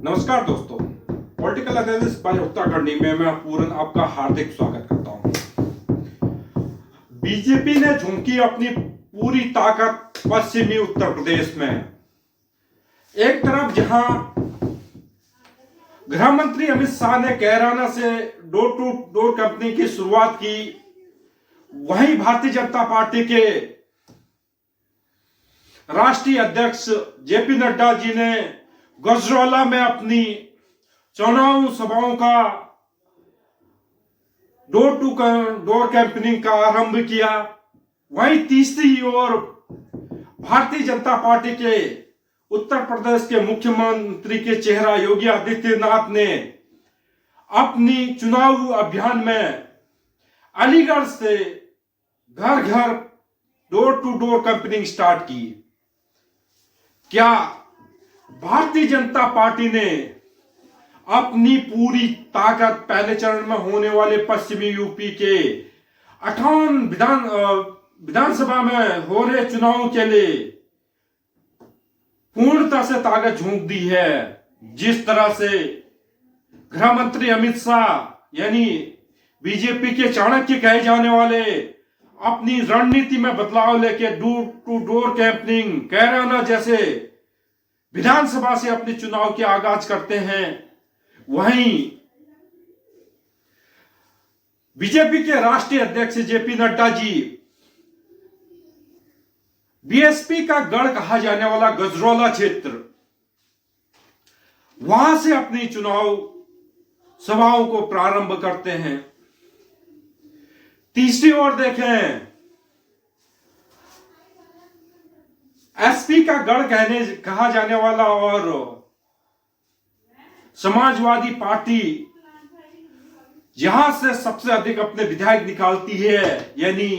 नमस्कार दोस्तों, political analysis bye Uttarakhandi में मैं पूरन आपका हार्दिक स्वागत करता हूं। बीजेपी ने झोंकी अपनी पूरी ताकत पश्चिमी उत्तर प्रदेश में। एक तरफ जहां गृह मंत्री अमित शाह ने कैराना से डोर टू डोर कैंपेनिंग की शुरुआत की, वहीं भारतीय जनता पार्टी के राष्ट्रीय अध्यक्ष जेपी नड्डा जी ने गजरौला में अपनी चुनाव सभाओं का डोर टू डोर कैंपेनिंग का आरंभ किया। वहीं तीसरी ओर भारतीय जनता पार्टी के उत्तर प्रदेश के मुख्यमंत्री के चेहरा योगी आदित्यनाथ ने अपनी चुनाव अभियान में अलीगढ़ से घर घर door to door campaigning start की। क्या भारतीय जनता पार्टी ने अपनी पूरी ताकत पहले चरण में होने वाले पश्चिमी यूपी के 58 विधानसभा में हो रहे चुनाव के लिए पूर्णता से ताकत झोंक दी है? जिस तरह से गृह मंत्री अमित शाह यानी बीजेपी के चाणक्य कहे जाने वाले अपनी रणनीति में बदलाव लेके door to door campaigning Kairana जैसे विधानसभा से अपने चुनाव के आगाज करते हैं, वहीं बीजेपी के राष्ट्रीय अध्यक्ष जेपी नड्डा जी बीएसपी का गढ़ कहा जाने वाला गजरौला क्षेत्र, वहां से अपनी चुनाव सभाओं को प्रारंभ करते हैं। तीसरी ओर देखें, एसपी का गढ़ कहा जाने वाला और समाजवादी पार्टी जहां से सबसे अधिक अपने विधायक निकालती है यानी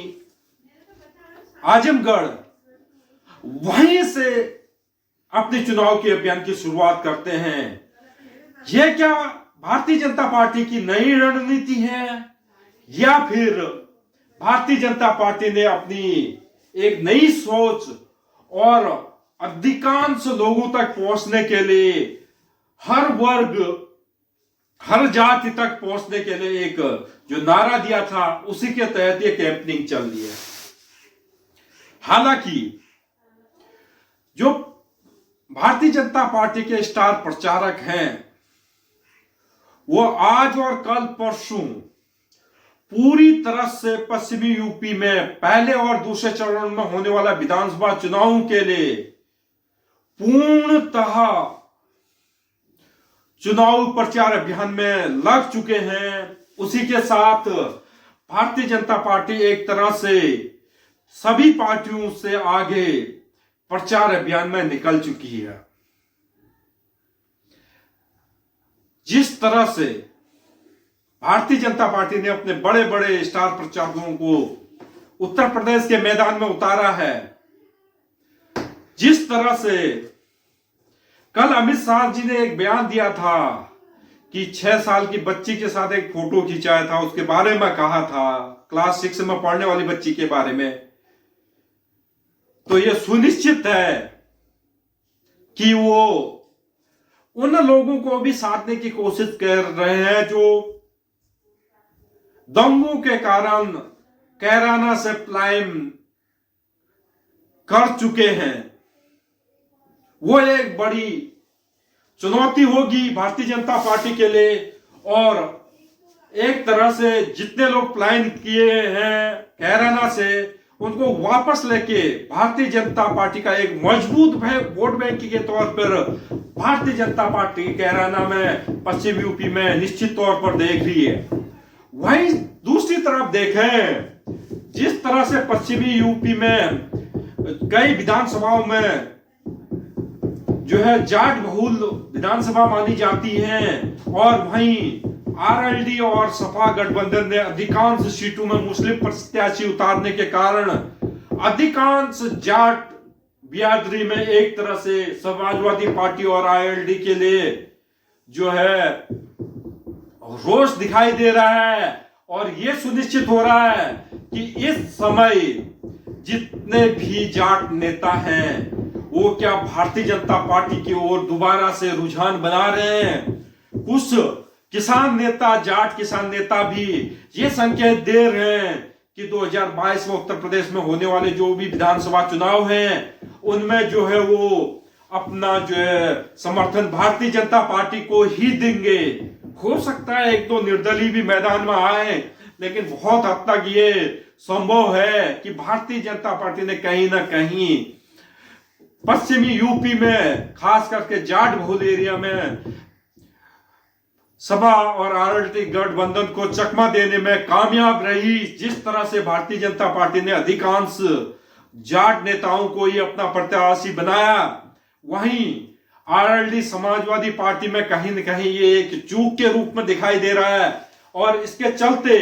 आजमगढ़, वहीं से अपने चुनाव के अभियान की शुरुआत करते हैं। यह क्या भारतीय जनता पार्टी की नई रणनीति है या फिर भारतीय जनता पार्टी ने अपनी एक नई सोच और अधिकांश लोगों तक पहुंचने के लिए, हर वर्ग हर जाति तक पहुंचने के लिए एक जो नारा दिया था उसी के तहत ये कैंपेनिंग चल रही है? हालांकि जो भारतीय जनता पार्टी के स्टार प्रचारक हैं वो आज और कल परसों पूरी तरह से पश्चिमी यूपी में पहले और दूसरे चरण में होने वाला विधानसभा चुनावों के लिए पूर्णतः चुनाव प्रचार अभियान में लग चुके हैं। उसी के साथ भारतीय जनता पार्टी एक तरह से सभी पार्टियों से आगे प्रचार अभियान में निकल चुकी है। जिस तरह से भारतीय जनता पार्टी ने अपने बड़े बड़े स्टार प्रचारकों को उत्तर प्रदेश के मैदान में उतारा है, जिस तरह से कल अमित शाह जी ने एक बयान दिया था कि 6 साल की बच्ची के साथ एक फोटो खिंचाया था, उसके बारे में कहा था, क्लास 6 में पढ़ने वाली बच्ची के बारे में, तो यह सुनिश्चित है कि वो उन लोगों को भी साधने की कोशिश कर रहे हैं जो दंगों के कारण कैराना से पलायन कर चुके हैं। वो एक बड़ी चुनौती होगी भारतीय जनता पार्टी के लिए, और एक तरह से जितने लोग पलायन किए हैं कैराना से उनको वापस लेके भारतीय जनता पार्टी का एक मजबूत वोट बैंक के तौर पर भारतीय जनता पार्टी कैराना में पश्चिम यूपी में निश्चित तौर पर देख रही है। वहीं दूसरी तरफ देखें, जिस तरह से पश्चिमी यूपी में कई विधानसभाओं में जो है जाट बहुल विधानसभा मानी जाती हैं, और वहीं आरएलडी और सपा गठबंधन ने अधिकांश सीटों में मुस्लिम प्रत्याशी उतारने के कारण अधिकांश जाट बिरादरी में एक तरह से समाजवादी पार्टी और आरएलडी के लिए जो है रोष दिखाई दे रहा है। और यह सुनिश्चित हो रहा है कि इस समय जितने भी जाट नेता हैं वो क्या भारतीय जनता पार्टी की ओर दोबारा से रुझान बना रहे हैं। कुछ किसान नेता, जाट किसान नेता भी ये संकेत दे रहे हैं कि 2022 में उत्तर प्रदेश में होने वाले जो भी विधानसभा चुनाव हैं उनमें जो है वो अपना जो है समर्थन भारतीय जनता पार्टी को ही देंगे। हो सकता है एक दो निर्दलीय भी मैदान में आए, लेकिन बहुत हद तक ये संभव है कि भारतीय जनता पार्टी ने कहीं ना कहीं पश्चिमी यूपी में, खास करके जाट बहुल एरिया में सपा और आरएलडी गठबंधन को चकमा देने में कामयाब रही। जिस तरह से भारतीय जनता पार्टी ने अधिकांश जाट नेताओं को ही अपना प्रत्याशी बनाया, वहीं आरएलडी समाजवादी पार्टी में कहीं न कहीं ये एक चूक के रूप में दिखाई दे रहा है। और इसके चलते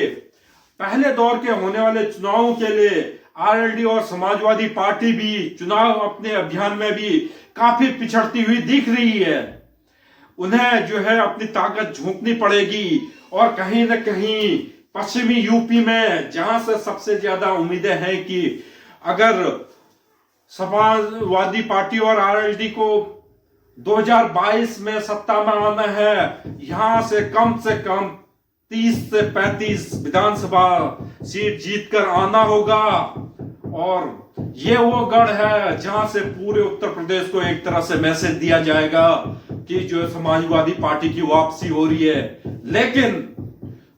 पहले दौर के होने वाले चुनावों के लिए आरएलडी और समाजवादी पार्टी भी चुनाव अपने अभियान में भी काफी पिछड़ती हुई दिख रही है। उन्हें जो है अपनी ताकत झोंकनी पड़ेगी और कहीं न कहीं पश्चिमी यूपी में, जहां से सबसे ज्यादा उम्मीदें हैं कि अगर समाजवादी पार्टी और आरएलडी को 2022 में सत्ता में आना है, यहां से कम 30 से 35 विधानसभा सीट जीतकर आना होगा। और ये वो गढ़ है जहां से पूरे उत्तर प्रदेश को एक तरह से मैसेज दिया जाएगा कि जो समाजवादी पार्टी की वापसी हो रही है। लेकिन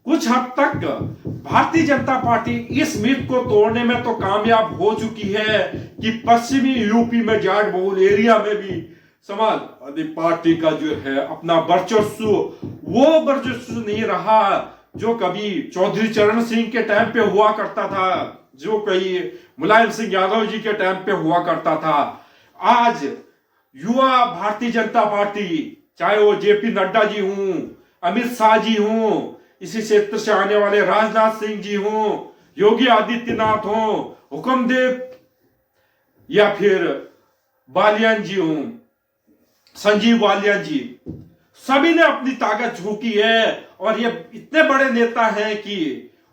कुछ हद तक भारतीय जनता पार्टी इस मिथ को तोड़ने में तो कामयाब हो चुकी है कि पश्चिमी यूपी में जाट बहुल एरिया में भी समाजवादी पार्टी का जो है अपना वर्चस्व, वो वर्चस्व नहीं रहा जो कभी चौधरी चरण सिंह के टाइम पे हुआ करता था, जो कई मुलायम सिंह यादव जी के टाइम पे हुआ करता था। आज युवा भारतीय जनता पार्टी, चाहे वो जेपी नड्डा जी हूं, अमित शाह जी हूं, इसी क्षेत्र से आने वाले राजनाथ सिंह जी हों, योगी आदित्यनाथ हों, हुक्मदेव या फिर बालियान जी हों, संजीव बालियान जी, सभी ने अपनी ताकत झोंकी है। और ये इतने बड़े नेता हैं कि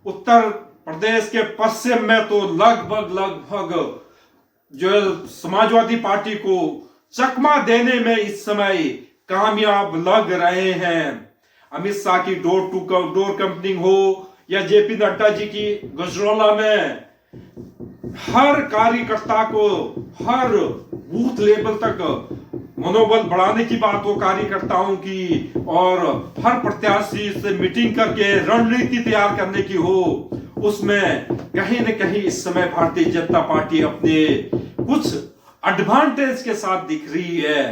उत्तर प्रदेश के पश्चिम में तो लगभग जो समाजवादी पार्टी को चकमा देने में इस समय कामयाब लग रहे हैं। अमित शाह की डोर टू डोर कैंपेनिंग हो या जेपी नड्डा जी की गजरौला में, हर कार्यकर्ता को हर बूथ लेवल तक मनोबल बढ़ाने की बात हो कार्यकर्ताओं की, और हर प्रत्याशी से मीटिंग करके रणनीति तैयार करने की हो, उसमें कहीं न कहीं इस समय भारतीय जनता पार्टी अपने कुछ एडवांटेज के साथ दिख रही है।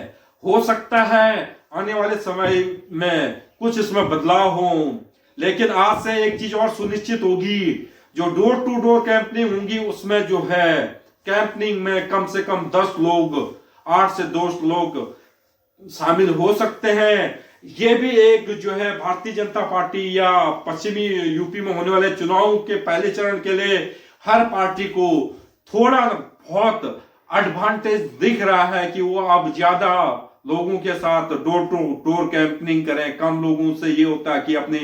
हो सकता है आने वाले समय में कुछ इसमें बदलाव हो, लेकिन आज से एक चीज और सुनिश्चित होगी, जो डोर टू डोर कैंपेनिंग होंगी उसमें जो है कैंपेनिंग में कम से कम 10 लोग, 8 से 10 लोग शामिल हो सकते हैं। ये भी एक जो है भारतीय जनता पार्टी या पश्चिमी यूपी में होने वाले चुनाव के पहले चरण के लिए हर पार्टी को थोड़ा बहुत एडवांटेज दिख रहा है कि वो अब ज्यादा लोगों के साथ डोर टू डोर कैंपेनिंग करें। कम लोगों से ये होता है कि अपने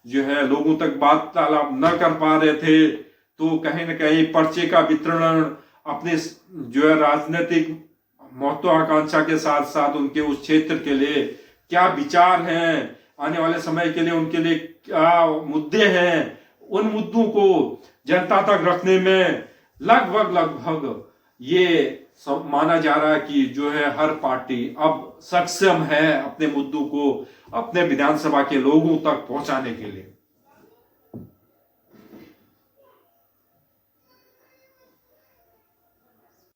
जो है लोगों तक वार्तालाप न कर पा रहे थे, तो कहीं ना कहीं पर्चे का वितरण अपने जो है राजनीतिक महत्वाकांक्षा के साथ साथ उनके उस क्षेत्र के लिए क्या विचार हैं, आने वाले समय के लिए उनके लिए क्या मुद्दे हैं, उन मुद्दों को जनता तक रखने में लगभग ये सब माना जा रहा है कि जो है हर पार्टी अब सक्षम है अपने मुद्दों को अपने विधानसभा के लोगों तक पहुंचाने के लिए।